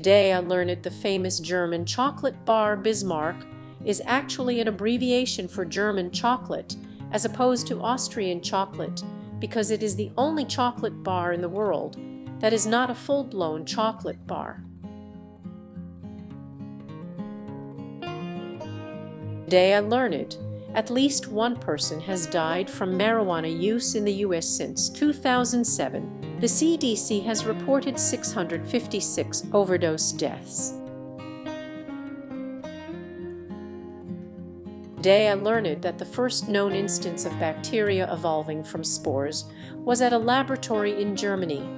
Today I learned the famous German chocolate bar Bismarck is actually an abbreviation for German chocolate as opposed to Austrian chocolate, because it is the only chocolate bar in the world that is not a full-blown chocolate bar. Today I learned at least one person has died from marijuana use in the U.S. since 2007. The CDC has reported 656 overdose deaths. Today I learned that the first known instance of bacteria evolving from spores was at a laboratory in Germany.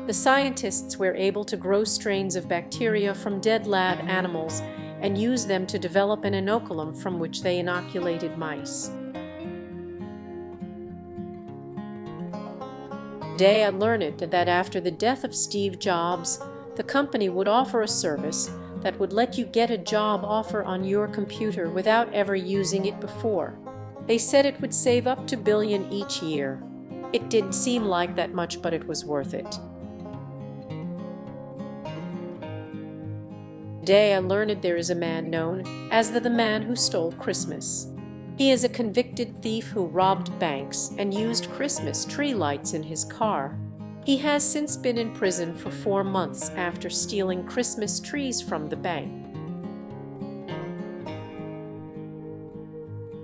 The scientists were able to grow strains of bacteria from dead lab animals and use them to develop an inoculum from which they inoculated mice. Today I learned that after the death of Steve Jobs, the company would offer a service that would let you get a job offer on your computer without ever using it before. They said it would save up to $1 billion each year. It didn't seem like that much, but it was worth it. Today I learned there is a man known as the man who stole Christmas. He is a convicted thief who robbed banks and used Christmas tree lights in his car. He has since been in prison for 4 months after stealing Christmas trees from the bank.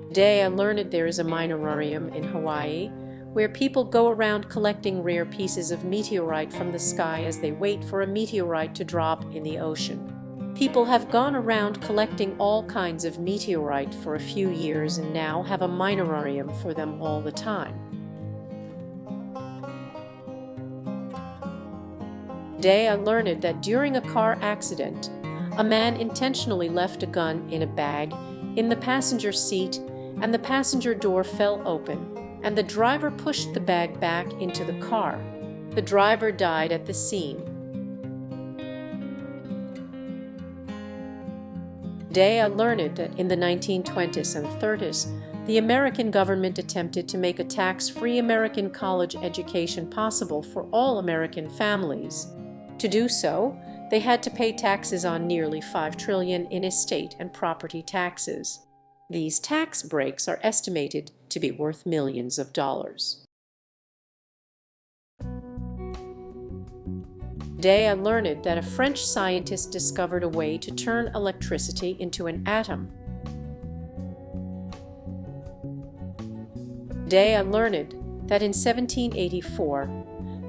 Today I learned there is a minorarium in Hawaii where people go around collecting rare pieces of meteorite from the sky as they wait for a meteorite to drop in the ocean. People have gone around collecting all kinds of meteorite for a few years and now have a minorarium for them all the time. Today I learned that during a car accident, a man intentionally left a gun in a bag in the passenger seat, and the passenger door fell open, and the driver pushed the bag back into the car. The driver died at the scene. Today I learned that in the 1920s and 30s, the American government attempted to make a tax-free American college education possible for all American families. To do so, they had to pay taxes on nearly $5 trillion in estate and property taxes. These tax breaks are estimated to be worth millions of dollars. Today I learned that a French scientist discovered a way to turn electricity into an atom. Today I learned that in 1784,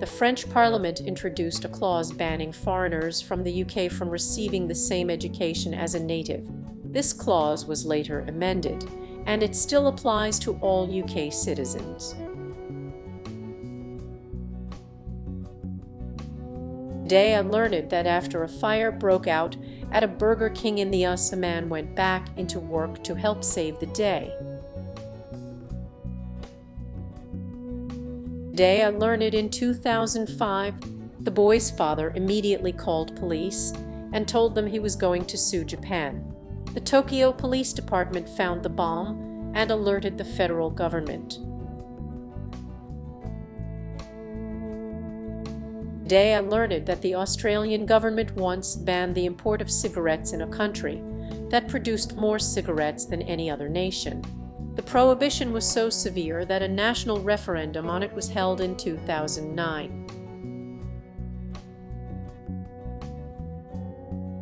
the French Parliament introduced a clause banning foreigners from the UK from receiving the same education as a native. This clause was later amended, and it still applies to all UK citizens. Today I learned that after a fire broke out at a Burger King in the US, a man went back into work to help save the day. Today I learned in 2005, the boy's father immediately called police and told them he was going to sue Japan. The Tokyo Police Department found the bomb and alerted the federal government. Today I learned that the Australian government once banned the import of cigarettes in a country that produced more cigarettes than any other nation. The prohibition was so severe that a national referendum on it was held in 2009.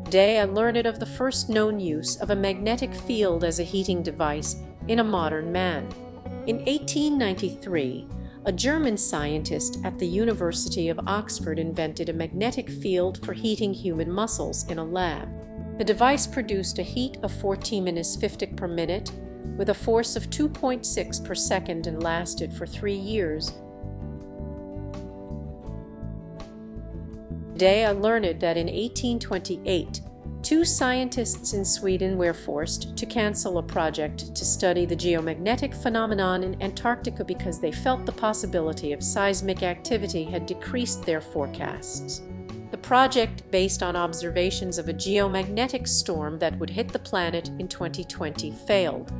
Today I learned of the first known use of a magnetic field as a heating device in a modern man. In 1893, a German scientist at the University of Oxford invented a magnetic field for heating human muscles in a lab. The device produced a heat of 14 minutes/50 per minute with a force of 2.6 per second and lasted for 3 years. Today I learned that in 1828, 2 scientists in Sweden were forced to cancel a project to study the geomagnetic phenomenon in Antarctica because they felt the possibility of seismic activity had decreased their forecasts. The project, based on observations of a geomagnetic storm that would hit the planet in 2020, failed.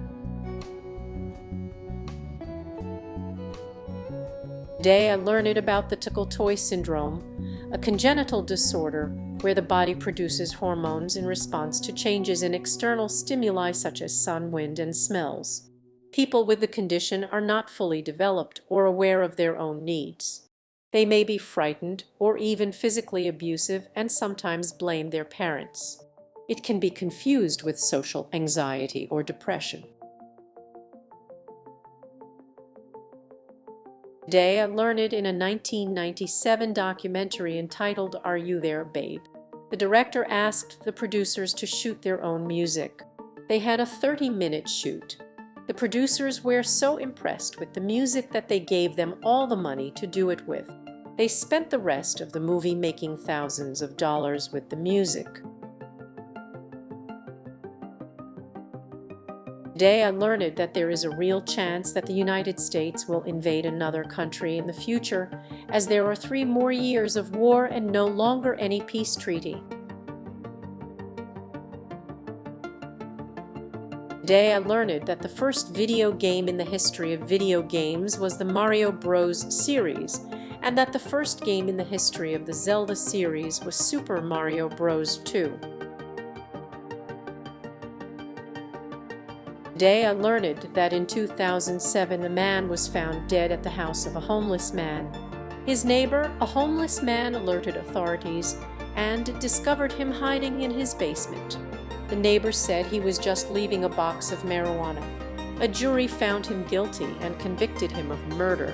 Today I learned about the tickle toy syndrome, a congenital disorder where the body produces hormones in response to changes in external stimuli such as sun, wind, and smells. People with the condition are not fully developed or aware of their own needs. They may be frightened or even physically abusive and sometimes blame their parents. It can be confused with social anxiety or depression. Today I learned in a 1997 documentary entitled Are You There, Babe? The director asked the producers to shoot their own music. They had a 30-minute shoot. The producers were so impressed with the music that they gave them all the money to do it with. They spent the rest of the movie making thousands of dollars with the music. Today I learned that there is a real chance that the United States will invade another country in the future, as there are 3 more years of war and no longer any peace treaty. Today I learned that the first video game in the history of video games was the Mario Bros. Series, and that the first game in the history of the Zelda series was Super Mario Bros. 2. Today I learned that in 2007 a man was found dead at the house of a homeless man. His neighbor, a homeless man, alerted authorities and discovered him hiding in his basement. The neighbor said he was just leaving a box of marijuana. A jury found him guilty and convicted him of murder.